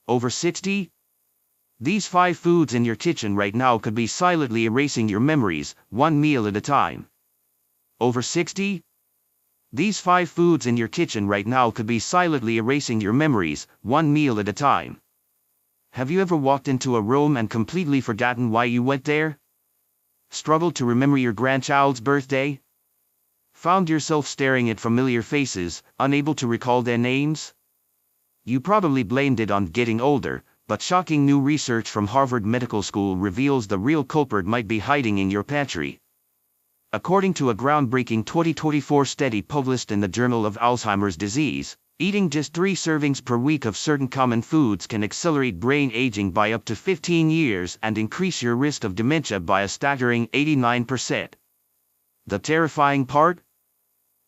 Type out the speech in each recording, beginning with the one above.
Over 60? These 5 foods in your kitchen right now could be silently erasing your memories, one meal at a time. Over 60? These 5 foods in your kitchen right now could be silently erasing your memories, one meal at a time. Have you ever walked into a room and completely forgotten why you went there? Struggled to remember your grandchild's birthday? Found yourself staring at familiar faces, unable to recall their names? You probably blamed it on getting older, but shocking new research from Harvard Medical School reveals the real culprit might be hiding in your pantry. According to a groundbreaking 2024 study published in the Journal of Alzheimer's Disease, eating just 3 servings per week of certain common foods can accelerate brain aging by up to 15 years and increase your risk of dementia by a staggering 89%. The terrifying part?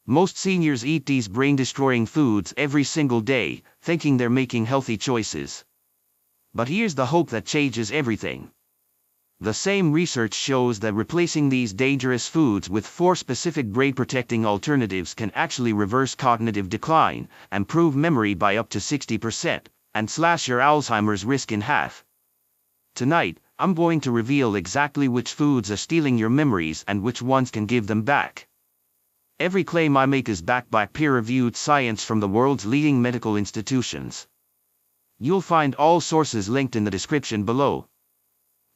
Most seniors eat these brain-destroying foods every single day, thinking they're making healthy choices. But here's the hope that changes everything. The same research shows that replacing these dangerous foods with 4 specific brain-protecting alternatives can actually reverse cognitive decline, improve memory by up to 60%, and slash your Alzheimer's risk in half. Tonight, I'm going to reveal exactly which foods are stealing your memories and which ones can give them back. Every claim I make is backed by peer-reviewed science from the world's leading medical institutions. You'll find all sources linked in the description below.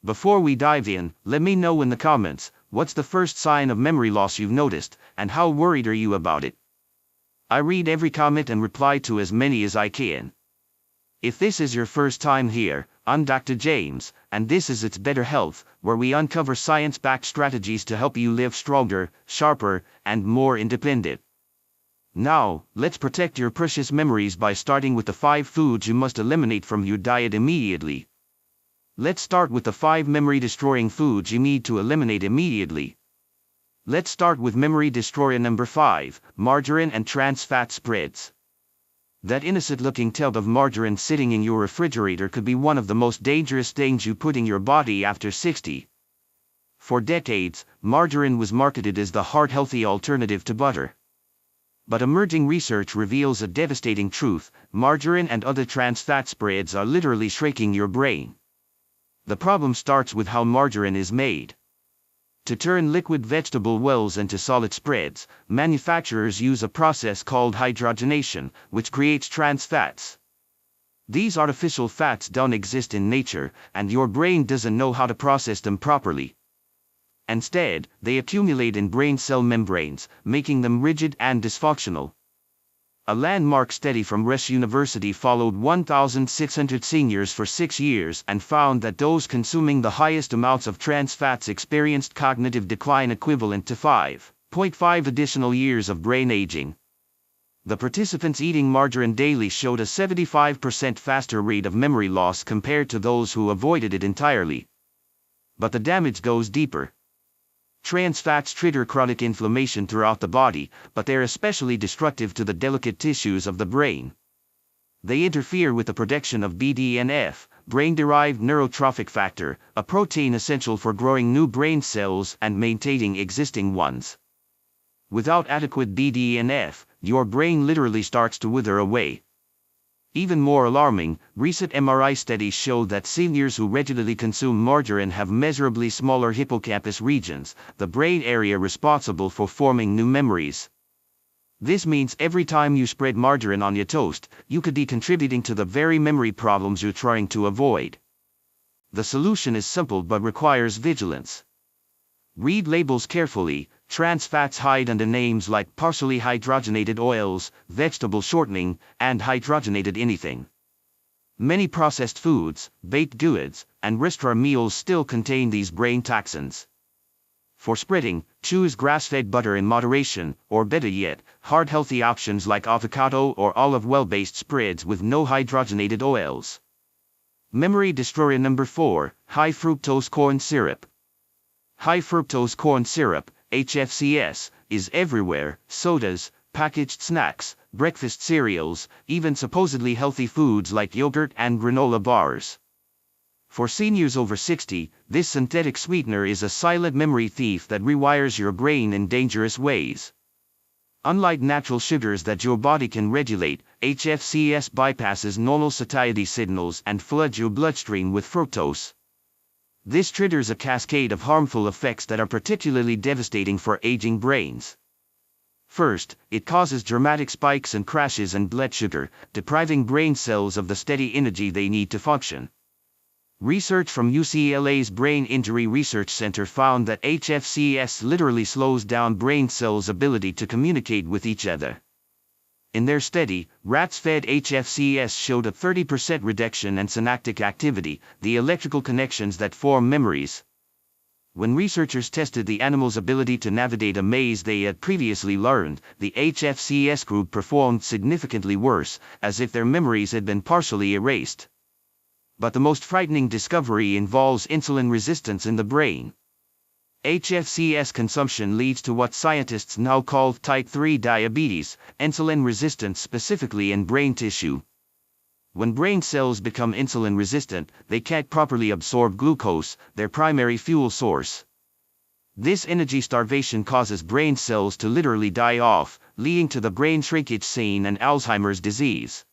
Before we dive in, let me know in the comments, what's the first sign of memory loss you've noticed, and how worried are you about it? I read every comment and reply to as many as I can. If this is your first time here, I'm Dr. James, and this is It's Better Health, where we uncover science-backed strategies to help you live stronger, sharper, and more independent. Now, let's protect your precious memories by starting with the 5 foods you must eliminate from your diet immediately. Let's start with the 5 memory-destroying foods you need to eliminate immediately. Let's start with memory destroyer number 5, margarine and trans fat spreads. That innocent-looking tub of margarine sitting in your refrigerator could be one of the most dangerous things you put in your body after 60. For decades, margarine was marketed as the heart-healthy alternative to butter. But emerging research reveals a devastating truth: margarine and other trans fat spreads are literally shrinking your brain. The problem starts with how margarine is made. To turn liquid vegetable oils into solid spreads, manufacturers use a process called hydrogenation, which creates trans fats. These artificial fats don't exist in nature, and your brain doesn't know how to process them properly. Instead, they accumulate in brain cell membranes, making them rigid and dysfunctional. A landmark study from Rush University followed 1,600 seniors for 6 years and found that those consuming the highest amounts of trans fats experienced cognitive decline equivalent to 5.5 additional years of brain aging. The participants eating margarine daily showed a 75% faster rate of memory loss compared to those who avoided it entirely. But the damage goes deeper. Trans fats trigger chronic inflammation throughout the body, but they're especially destructive to the delicate tissues of the brain. They interfere with the production of BDNF, brain-derived neurotrophic factor, a protein essential for growing new brain cells and maintaining existing ones. Without adequate BDNF, your brain literally starts to wither away. Even more alarming, recent MRI studies show that seniors who regularly consume margarine have measurably smaller hippocampus regions, the brain area responsible for forming new memories. This means every time you spread margarine on your toast, you could be contributing to the very memory problems you're trying to avoid. The solution is simple but requires vigilance. Read labels carefully. Trans fats hide under names like partially hydrogenated oils, vegetable shortening, and hydrogenated anything. Many processed foods, baked goods, and restaurant meals still contain these brain toxins. For spreading, choose grass-fed butter in moderation, or better yet, heart-healthy options like avocado or olive oil-based spreads with no hydrogenated oils. Memory destroyer number 4, high fructose corn syrup. High fructose corn syrup, HFCS, is everywhere: sodas, packaged snacks, breakfast cereals, even supposedly healthy foods like yogurt and granola bars. For seniors over 60, this synthetic sweetener is a silent memory thief that rewires your brain in dangerous ways. Unlike natural sugars that your body can regulate, HFCS bypasses normal satiety signals and floods your bloodstream with fructose. This triggers a cascade of harmful effects that are particularly devastating for aging brains. First, it causes dramatic spikes and crashes in blood sugar, depriving brain cells of the steady energy they need to function. Research from UCLA's Brain Injury Research Center found that HFCS literally slows down brain cells' ability to communicate with each other. In their study, rats fed HFCS showed a 30% reduction in synaptic activity, the electrical connections that form memories. When researchers tested the animals' ability to navigate a maze they had previously learned, the HFCS group performed significantly worse, as if their memories had been partially erased. But the most frightening discovery involves insulin resistance in the brain. HFCS consumption leads to what scientists now call type 3 diabetes, insulin resistance specifically in brain tissue. When brain cells become insulin resistant, they can't properly absorb glucose, their primary fuel source. This energy starvation causes brain cells to literally die off, leading to the brain shrinkage seen in Alzheimer's disease.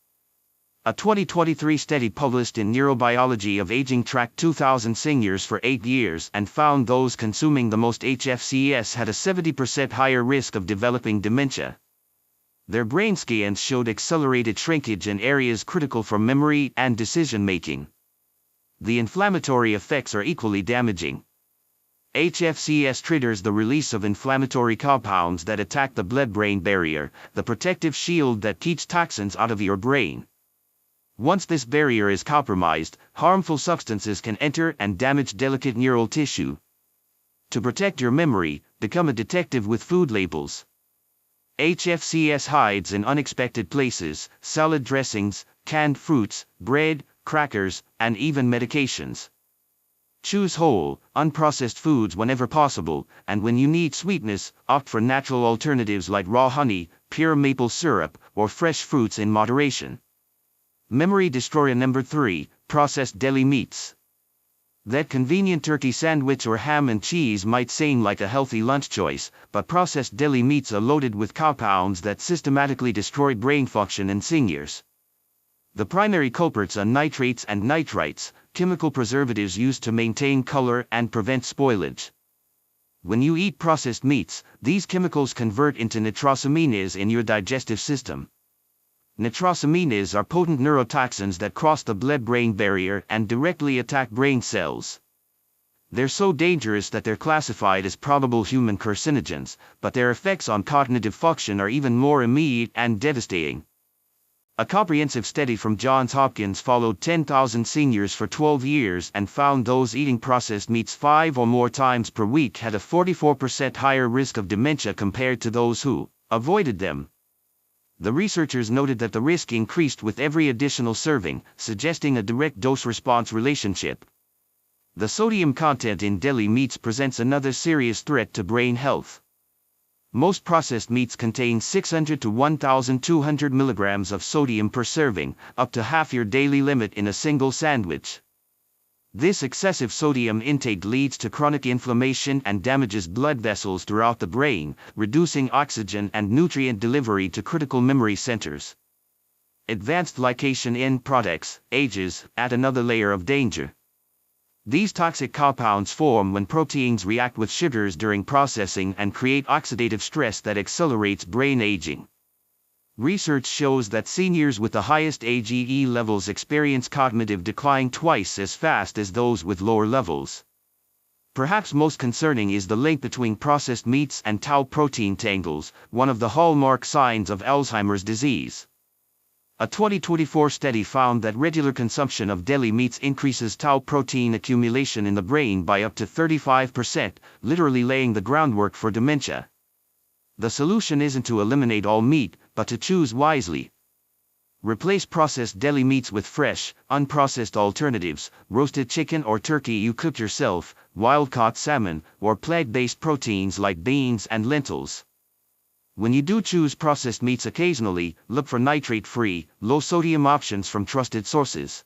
A 2023 study published in Neurobiology of Aging tracked 2,000 seniors for 8 years and found those consuming the most HFCS had a 70% higher risk of developing dementia. Their brain scans showed accelerated shrinkage in areas critical for memory and decision-making. The inflammatory effects are equally damaging. HFCS triggers the release of inflammatory compounds that attack the blood-brain barrier, the protective shield that keeps toxins out of your brain. Once this barrier is compromised, harmful substances can enter and damage delicate neural tissue. To protect your memory, become a detective with food labels. HFCS hides in unexpected places: salad dressings, canned fruits, bread, crackers, and even medications. Choose whole, unprocessed foods whenever possible, and when you need sweetness, opt for natural alternatives like raw honey, pure maple syrup, or fresh fruits in moderation. Memory destroyer number 3, processed deli meats. That convenient turkey sandwich or ham and cheese might seem like a healthy lunch choice, but processed deli meats are loaded with compounds that systematically destroy brain function in seniors. The primary culprits are nitrates and nitrites, chemical preservatives used to maintain color and prevent spoilage. When you eat processed meats, these chemicals convert into nitrosamines in your digestive system. Nitrosamines are potent neurotoxins that cross the blood-brain barrier and directly attack brain cells. They're so dangerous that they're classified as probable human carcinogens, but their effects on cognitive function are even more immediate and devastating. A comprehensive study from Johns Hopkins followed 10,000 seniors for 12 years and found those eating processed meats 5 or more times per week had a 44% higher risk of dementia compared to those who avoided them. The researchers noted that the risk increased with every additional serving, suggesting a direct dose-response relationship. The sodium content in deli meats presents another serious threat to brain health. Most processed meats contain 600 to 1,200 milligrams of sodium per serving, up to half your daily limit in a single sandwich. This excessive sodium intake leads to chronic inflammation and damages blood vessels throughout the brain, reducing oxygen and nutrient delivery to critical memory centers. Advanced glycation end products, AGEs, add another layer of danger. These toxic compounds form when proteins react with sugars during processing and create oxidative stress that accelerates brain aging. Research shows that seniors with the highest AGE levels experience cognitive decline twice as fast as those with lower levels. Perhaps most concerning is the link between processed meats and tau protein tangles, one of the hallmark signs of Alzheimer's disease. A 2024 study found that regular consumption of deli meats increases tau protein accumulation in the brain by up to 35%, literally laying the groundwork for dementia. The solution isn't to eliminate all meat, but to choose wisely. Replace processed deli meats with fresh, unprocessed alternatives: roasted chicken or turkey you cook yourself, wild-caught salmon, or plant-based proteins like beans and lentils. When you do choose processed meats occasionally, look for nitrate-free, low-sodium options from trusted sources.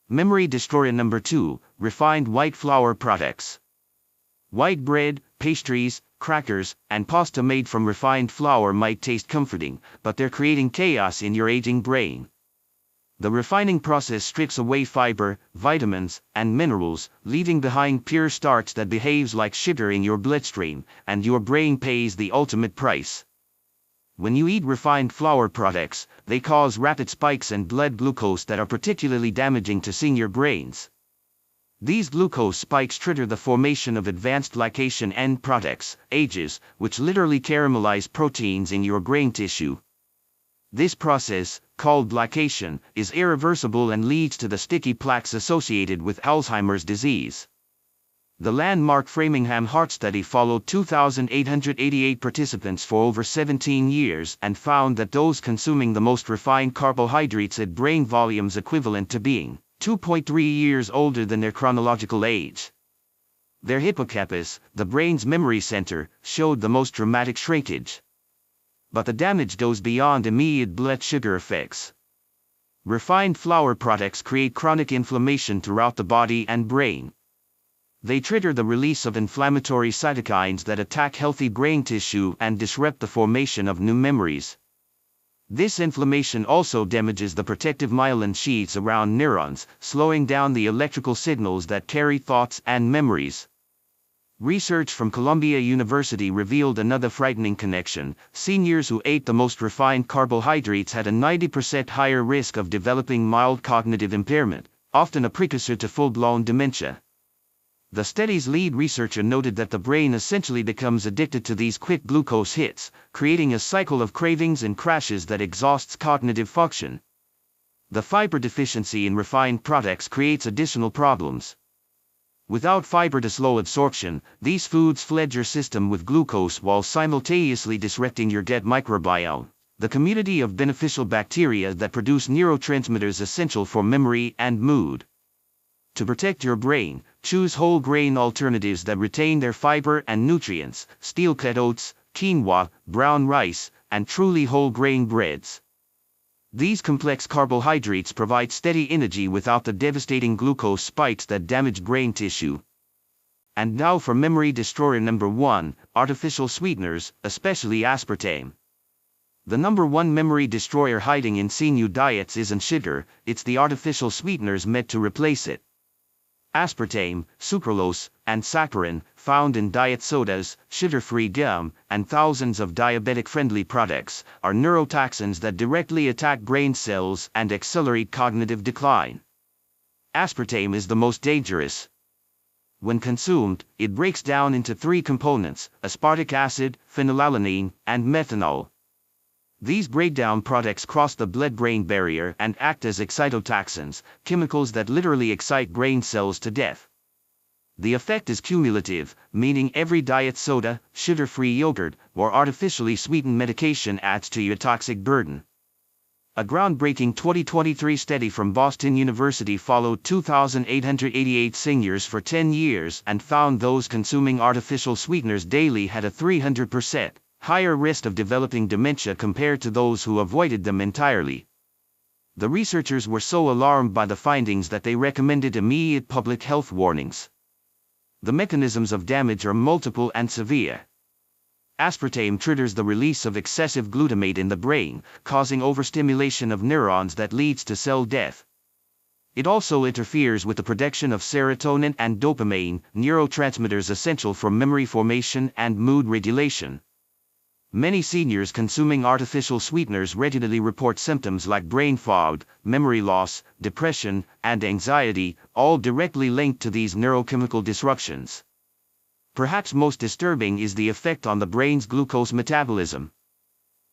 Memory destroyer number 2, refined white flour products. White bread, pastries, crackers, and pasta made from refined flour might taste comforting, but they're creating chaos in your aging brain. The refining process strips away fiber, vitamins, and minerals, leaving behind pure starch that behaves like sugar in your bloodstream, and your brain pays the ultimate price. When you eat refined flour products, they cause rapid spikes in blood glucose that are particularly damaging to senior brains. These glucose spikes trigger the formation of advanced glycation end products, AGEs, which literally caramelize proteins in your brain tissue. This process, called glycation, is irreversible and leads to the sticky plaques associated with Alzheimer's disease. The landmark Framingham Heart Study followed 2,888 participants for over 17 years and found that those consuming the most refined carbohydrates had brain volumes equivalent to being 2.3 years older than their chronological age. Their hippocampus, the brain's memory center, showed the most dramatic shrinkage. But the damage goes beyond immediate blood sugar effects. Refined flour products create chronic inflammation throughout the body and brain. They trigger the release of inflammatory cytokines that attack healthy brain tissue and disrupt the formation of new memories. This inflammation also damages the protective myelin sheaths around neurons, slowing down the electrical signals that carry thoughts and memories. Research from Columbia University revealed another frightening connection. Seniors who ate the most refined carbohydrates had a 90% higher risk of developing mild cognitive impairment, often a precursor to full-blown dementia. The study's lead researcher noted that the brain essentially becomes addicted to these quick glucose hits, creating a cycle of cravings and crashes that exhausts cognitive function. The fiber deficiency in refined products creates additional problems. Without fiber to slow absorption, these foods flood your system with glucose while simultaneously disrupting your gut microbiome, the community of beneficial bacteria that produce neurotransmitters essential for memory and mood. To protect your brain, choose whole grain alternatives that retain their fiber and nutrients: steel-cut oats, quinoa, brown rice, and truly whole grain breads. These complex carbohydrates provide steady energy without the devastating glucose spikes that damage brain tissue. And now for memory destroyer number 1, artificial sweeteners, especially aspartame. The number 1 memory destroyer hiding in senior diets isn't sugar, it's the artificial sweeteners meant to replace it. Aspartame, sucralose, and saccharin, found in diet sodas, sugar-free gum, and thousands of diabetic-friendly products, are neurotoxins that directly attack brain cells and accelerate cognitive decline. Aspartame is the most dangerous. When consumed, it breaks down into 3 components: aspartic acid, phenylalanine, and methanol. These breakdown products cross the blood-brain barrier and act as excitotoxins, chemicals that literally excite brain cells to death. The effect is cumulative, meaning every diet soda, sugar-free yogurt, or artificially sweetened medication adds to your toxic burden. A groundbreaking 2023 study from Boston University followed 2,888 seniors for 10 years and found those consuming artificial sweeteners daily had a 300% higher risk of developing dementia compared to those who avoided them entirely. The researchers were so alarmed by the findings that they recommended immediate public health warnings. The mechanisms of damage are multiple and severe. Aspartame triggers the release of excessive glutamate in the brain, causing overstimulation of neurons that leads to cell death. It also interferes with the production of serotonin and dopamine, neurotransmitters essential for memory formation and mood regulation. Many seniors consuming artificial sweeteners regularly report symptoms like brain fog, memory loss, depression, and anxiety, all directly linked to these neurochemical disruptions. Perhaps most disturbing is the effect on the brain's glucose metabolism.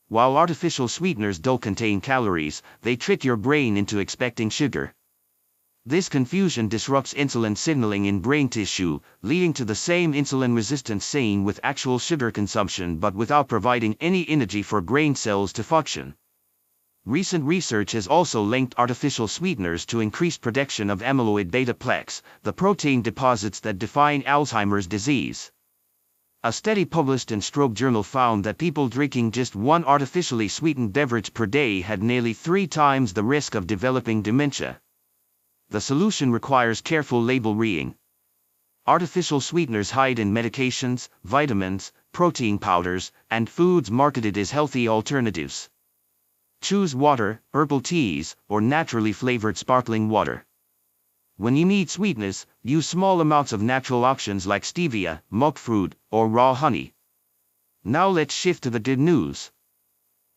While artificial sweeteners don't contain calories, they trick your brain into expecting sugar. This confusion disrupts insulin signaling in brain tissue, leading to the same insulin resistance seen with actual sugar consumption but without providing any energy for brain cells to function. Recent research has also linked artificial sweeteners to increased production of amyloid beta plaques, the protein deposits that define Alzheimer's disease. A study published in Stroke Journal found that people drinking just one artificially sweetened beverage per day had nearly 3 times the risk of developing dementia. The solution requires careful label reading. Artificial sweeteners hide in medications, vitamins, protein powders, and foods marketed as healthy alternatives. Choose water, herbal teas, or naturally flavored sparkling water. When you need sweetness, use small amounts of natural options like stevia, monk fruit, or raw honey. Now let's shift to the good news.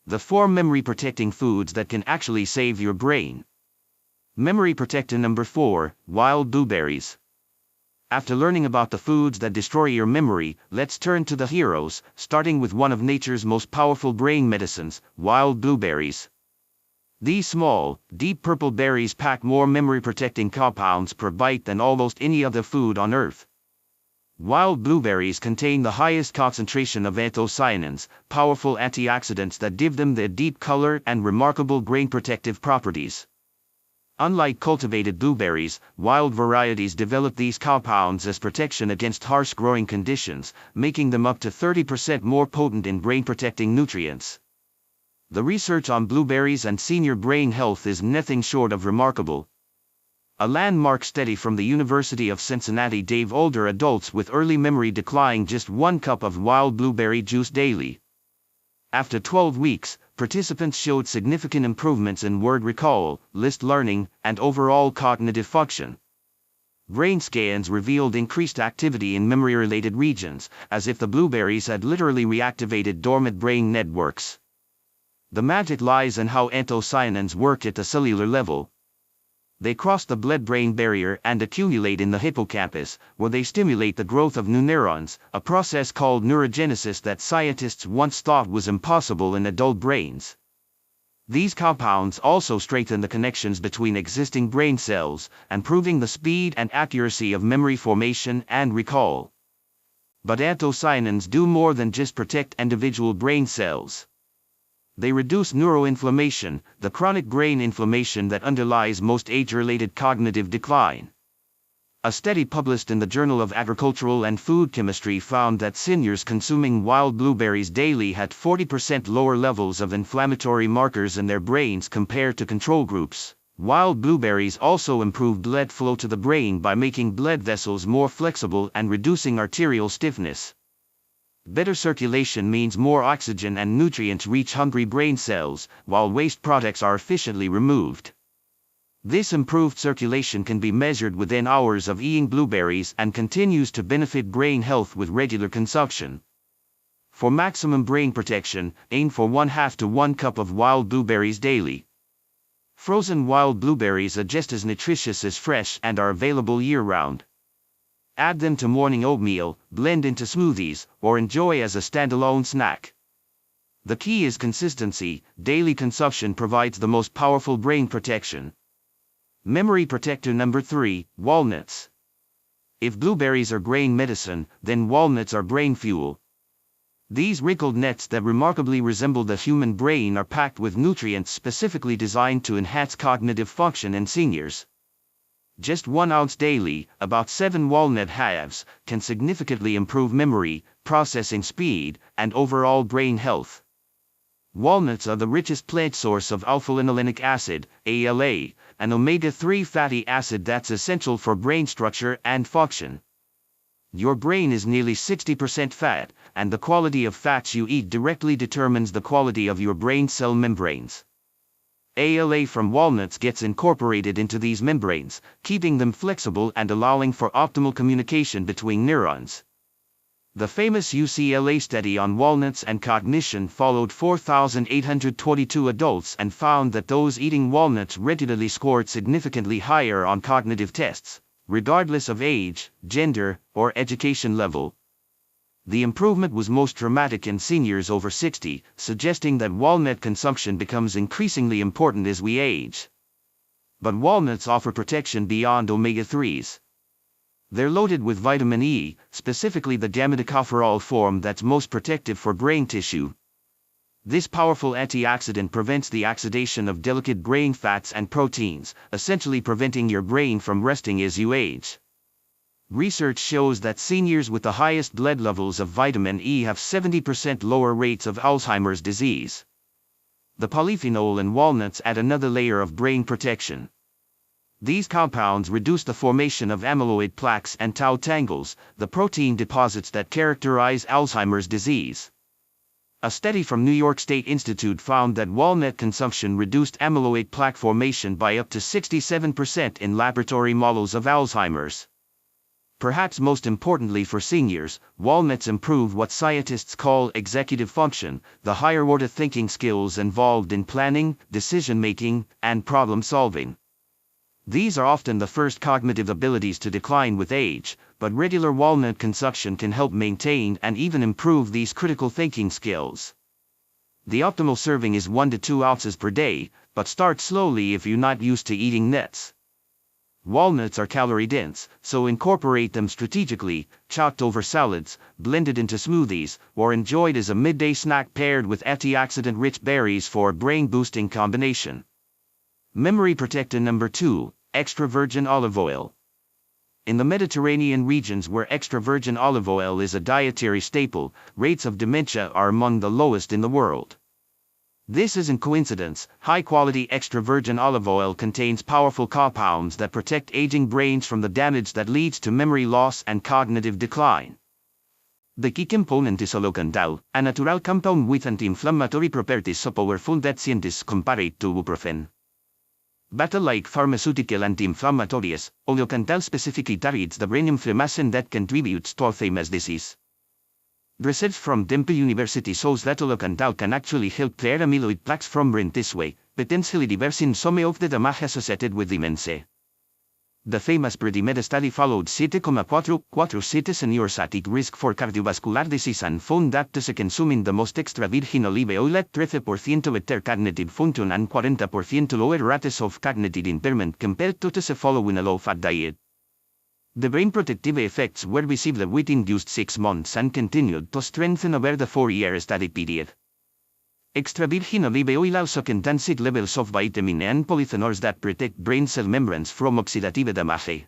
The 4 memory-protecting foods that can actually save your brain. Memory protector number 4, wild blueberries. After learning about the foods that destroy your memory, let's turn to the heroes, starting with one of nature's most powerful brain medicines, wild blueberries. These small, deep purple berries pack more memory-protecting compounds per bite than almost any other food on Earth. Wild blueberries contain the highest concentration of anthocyanins, powerful antioxidants that give them their deep color and remarkable brain-protective properties. Unlike cultivated blueberries, wild varieties develop these compounds as protection against harsh growing conditions, making them up to 30% more potent in brain-protecting nutrients. The research on blueberries and senior brain health is nothing short of remarkable. A landmark study from the University of Cincinnati gave older adults with early memory decline just 1 cup of wild blueberry juice daily. After 12 weeks, participants showed significant improvements in word recall, list learning, and overall cognitive function. Brain scans revealed increased activity in memory-related regions, as if the blueberries had literally reactivated dormant brain networks. The magic lies in how anthocyanins work at the cellular level. They cross the blood-brain barrier and accumulate in the hippocampus, where they stimulate the growth of new neurons, a process called neurogenesis that scientists once thought was impossible in adult brains. These compounds also strengthen the connections between existing brain cells, improving the speed and accuracy of memory formation and recall. But anthocyanins do more than just protect individual brain cells. They reduce neuroinflammation, the chronic brain inflammation that underlies most age-related cognitive decline. A study published in the Journal of Agricultural and Food Chemistry found that seniors consuming wild blueberries daily had 40% lower levels of inflammatory markers in their brains compared to control groups. Wild blueberries also improve blood flow to the brain by making blood vessels more flexible and reducing arterial stiffness. Better circulation means more oxygen and nutrients reach hungry brain cells, while waste products are efficiently removed. This improved circulation can be measured within hours of eating blueberries and continues to benefit brain health with regular consumption. For maximum brain protection, aim for 1/2 to 1 cup of wild blueberries daily. Frozen wild blueberries are just as nutritious as fresh and are available year-round. Add them to morning oatmeal, blend into smoothies, or enjoy as a standalone snack. The key is consistency. Daily consumption provides the most powerful brain protection. Memory protector number 3, walnuts. If blueberries are brain medicine, then walnuts are brain fuel. These wrinkled nuts that remarkably resemble the human brain are packed with nutrients specifically designed to enhance cognitive function in seniors. Just 1 ounce daily, about 7 walnut halves, can significantly improve memory, processing speed, and overall brain health. Walnuts are the richest plant source of alpha-linolenic acid, ALA, an omega-3 fatty acid that's essential for brain structure and function. Your brain is nearly 60% fat, and the quality of fats you eat directly determines the quality of your brain cell membranes. ALA from walnuts gets incorporated into these membranes, keeping them flexible and allowing for optimal communication between neurons. The famous UCLA study on walnuts and cognition followed 4,822 adults and found that those eating walnuts regularly scored significantly higher on cognitive tests, regardless of age, gender, or education level. The improvement was most dramatic in seniors over 60, suggesting that walnut consumption becomes increasingly important as we age. But walnuts offer protection beyond omega-3s. They're loaded with vitamin E, specifically the gamma-tocopherol form that's most protective for brain tissue. This powerful antioxidant prevents the oxidation of delicate brain fats and proteins, essentially preventing your brain from rusting as you age. Research shows that seniors with the highest blood levels of vitamin E have 70% lower rates of Alzheimer's disease. The polyphenol in walnuts add another layer of brain protection. These compounds reduce the formation of amyloid plaques and tau tangles, the protein deposits that characterize Alzheimer's disease. A study from New York State Institute found that walnut consumption reduced amyloid plaque formation by up to 67% in laboratory models of Alzheimer's. Perhaps most importantly for seniors, walnuts improve what scientists call executive function, the higher-order thinking skills involved in planning, decision-making, and problem-solving. These are often the first cognitive abilities to decline with age, but regular walnut consumption can help maintain and even improve these critical thinking skills. The optimal serving is 1 to 2 ounces per day, but start slowly if you're not used to eating nuts. Walnuts are calorie-dense, so incorporate them strategically, chopped over salads, blended into smoothies, or enjoyed as a midday snack paired with antioxidant-rich berries for a brain-boosting combination. Memory protector number 2, extra virgin olive oil. In the Mediterranean regions where extra virgin olive oil is a dietary staple, rates of dementia are among the lowest in the world. This isn't coincidence. High-quality extra virgin olive oil contains powerful compounds that protect aging brains from the damage that leads to memory loss and cognitive decline. The key component is olocandal, a natural compound with anti-inflammatory properties so powerful that scientists compare it to ibuprofen. Battle-like pharmaceutical anti-inflammatories, olocandal specifically targets the brain inflammation that contributes to Alzheimer's disease. Research from Temple University shows that olocandal can actually help clear amyloid plaques from brain this way, potentially reversing some of the damage associated with dementia. The famous Predimed study followed 7,4 seniors at risk for cardiovascular disease and found that those consuming the most extra virgin olive oil had 13% better cognitive function and 40% lower rates of cognitive impairment compared to those following a low-fat diet. The brain protective effects were visible within just 6 months and continued to strengthen over the 4-year study period. Extra virgin olive oil also contains high levels of vitamin A and polyphenols that protect brain cell membranes from oxidative damage.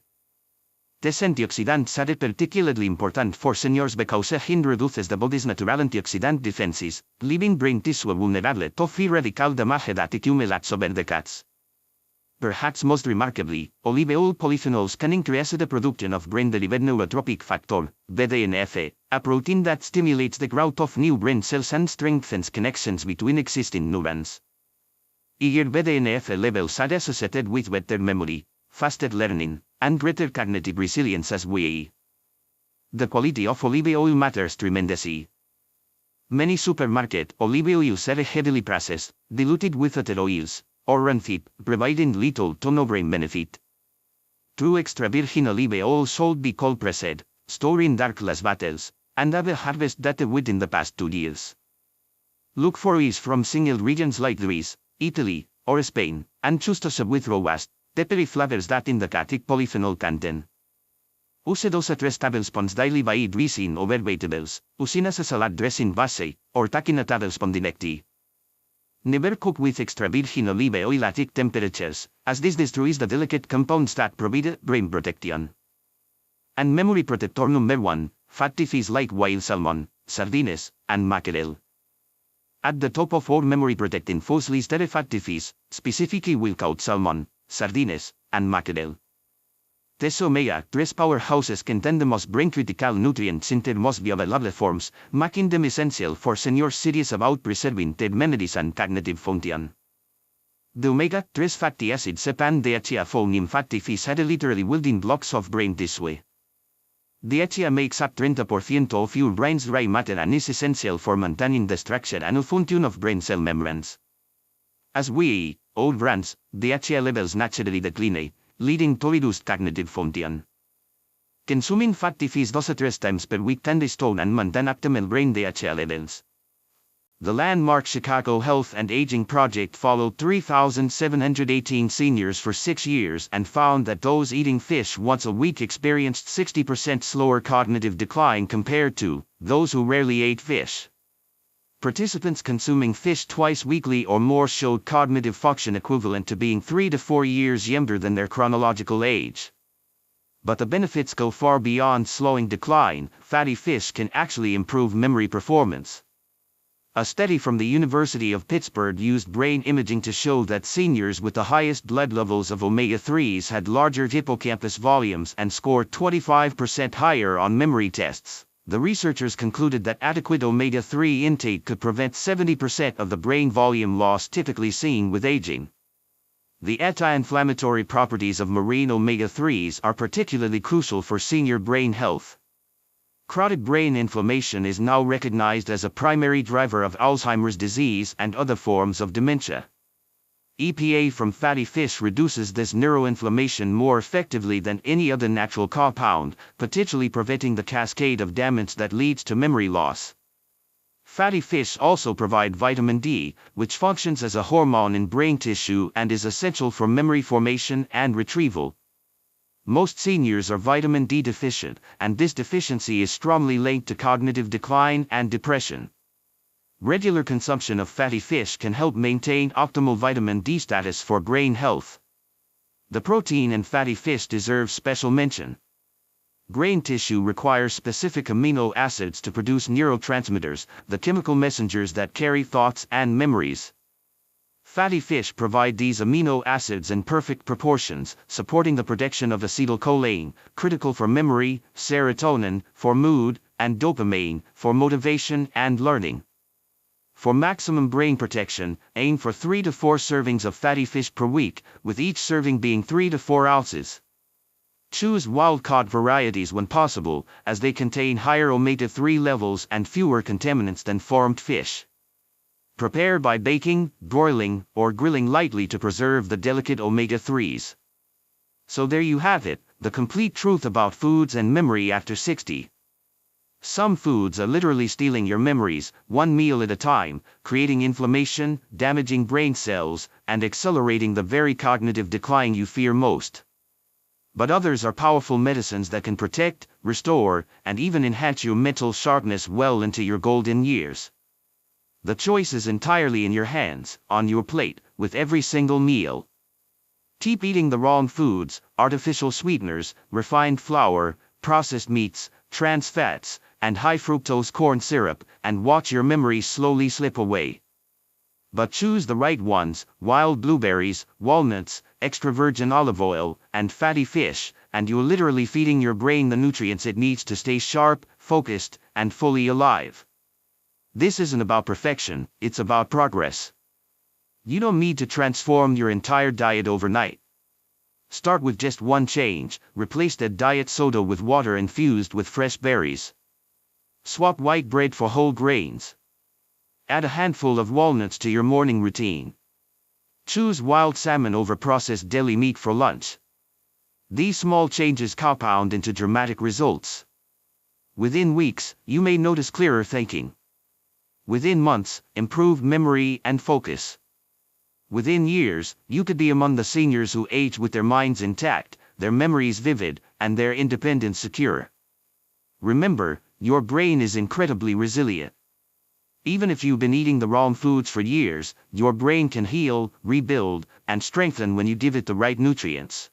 These antioxidants are particularly important for seniors because it reduces the body's natural antioxidant defenses, leaving brain tissue vulnerable to free radical damage that accumulates over decades. Perhaps most remarkably, olive oil polyphenols can increase the production of brain-derived neurotrophic factor, BDNF, a protein that stimulates the growth of new brain cells and strengthens connections between existing neurons. Higher BDNF levels are associated with better memory, faster learning, and greater cognitive resilience as we age. The quality of olive oil matters tremendously. Many supermarket olive oils are heavily processed, diluted with other oils, or unfit, providing little to no brain benefit. True extra virgin olive oil should be cold pressed, stored in dark glass bottles, and have a harvest date within the past 2 years. Look for oils from single regions like Greece, Italy, or Spain, and choose those with robust, peppery flavors that indicate polyphenol content. Use 2 to 3 tablespoons daily by dressing over vegetables, using as a salad dressing base, or taking a tablespoon directly. Never cook with extra virgin olive oil at high temperatures, as this destroys the delicate compounds that provide brain protection. And memory protector number 1, fatty fish like wild salmon, sardines, and mackerel. At the top of our memory protecting foods list are fatty fish, specifically wild-caught salmon, sardines, and mackerel. These omega-3 powerhouses contain the most brain-critical nutrients in their most bioavailable forms, making them essential for seniors serious about preserving their memories and cognitive function. The omega-3 fatty acids and DHA found in fatty fish are literally building blocks of brain tissue. DHA makes up 30% of your brain's gray matter and is essential for maintaining the structure and function of brain cell membranes. As we age, our brains, DHA levels naturally decline, leading to reduced cognitive function. Consuming fatty fish 2 to 3 times per week can restore and maintain optimal brain DHA levels. The landmark Chicago Health and Aging Project followed 3,718 seniors for 6 years and found that those eating fish once a week experienced 60% slower cognitive decline compared to those who rarely ate fish. Participants consuming fish twice weekly or more showed cognitive function equivalent to being 3 to 4 years younger than their chronological age. But the benefits go far beyond slowing decline. Fatty fish can actually improve memory performance. A study from the University of Pittsburgh used brain imaging to show that seniors with the highest blood levels of omega-3s had larger hippocampus volumes and scored 25% higher on memory tests. The researchers concluded that adequate omega-3 intake could prevent 70% of the brain volume loss typically seen with aging. The anti-inflammatory properties of marine omega-3s are particularly crucial for senior brain health. Chronic brain inflammation is now recognized as a primary driver of Alzheimer's disease and other forms of dementia. EPA from fatty fish reduces this neuroinflammation more effectively than any other natural compound, potentially preventing the cascade of damage that leads to memory loss. Fatty fish also provide vitamin D, which functions as a hormone in brain tissue and is essential for memory formation and retrieval. Most seniors are vitamin D deficient, and this deficiency is strongly linked to cognitive decline and depression. Regular consumption of fatty fish can help maintain optimal vitamin D status for brain health. The protein in fatty fish deserves special mention. Brain tissue requires specific amino acids to produce neurotransmitters, the chemical messengers that carry thoughts and memories. Fatty fish provide these amino acids in perfect proportions, supporting the production of acetylcholine, critical for memory, serotonin, for mood, and dopamine, for motivation and learning. For maximum brain protection, aim for 3 to 4 servings of fatty fish per week, with each serving being 3 to 4 ounces. Choose wild-caught varieties when possible, as they contain higher omega-3 levels and fewer contaminants than farmed fish. Prepare by baking, broiling, or grilling lightly to preserve the delicate omega-3s. So there you have it, the complete truth about foods and memory after 60. Some foods are literally stealing your memories, one meal at a time, creating inflammation, damaging brain cells, and accelerating the very cognitive decline you fear most. But others are powerful medicines that can protect, restore, and even enhance your mental sharpness well into your golden years. The choice is entirely in your hands, on your plate, with every single meal. Keep eating the wrong foods, artificial sweeteners, refined flour, processed meats, trans fats, and high-fructose corn syrup, and watch your memories slowly slip away. But choose the right ones: wild blueberries, walnuts, extra virgin olive oil, and fatty fish, and you're literally feeding your brain the nutrients it needs to stay sharp, focused, and fully alive. This isn't about perfection, it's about progress. You don't need to transform your entire diet overnight. Start with just one change: replace that diet soda with water infused with fresh berries. Swap white bread for whole grains. Add a handful of walnuts to your morning routine. Choose wild salmon over processed deli meat for lunch. These small changes compound into dramatic results. Within weeks, you may notice clearer thinking. Within months, improved memory and focus. Within years, you could be among the seniors who age with their minds intact, their memories vivid, and their independence secure. Remember, your brain is incredibly resilient. Even if you've been eating the wrong foods for years, your brain can heal, rebuild, and strengthen when you give it the right nutrients.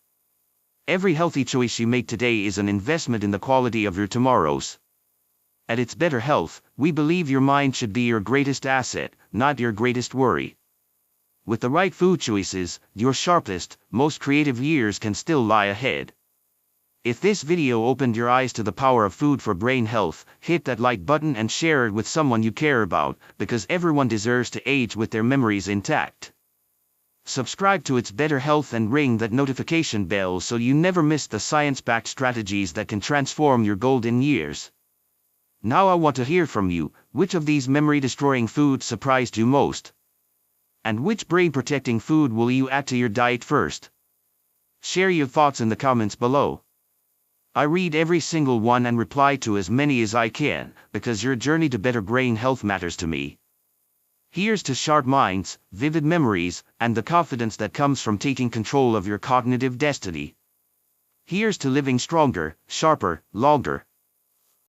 Every healthy choice you make today is an investment in the quality of your tomorrows. At its Better Health, we believe your mind should be your greatest asset, not your greatest worry. With the right food choices, your sharpest, most creative years can still lie ahead. If this video opened your eyes to the power of food for brain health, hit that like button and share it with someone you care about, because everyone deserves to age with their memories intact. Subscribe to It's Better Health and ring that notification bell so you never miss the science-backed strategies that can transform your golden years. Now I want to hear from you: which of these memory-destroying foods surprised you most? And which brain-protecting food will you add to your diet first? Share your thoughts in the comments below. I read every single one and reply to as many as I can, because your journey to better brain health matters to me. Here's to sharp minds, vivid memories, and the confidence that comes from taking control of your cognitive destiny. Here's to living stronger, sharper, longer.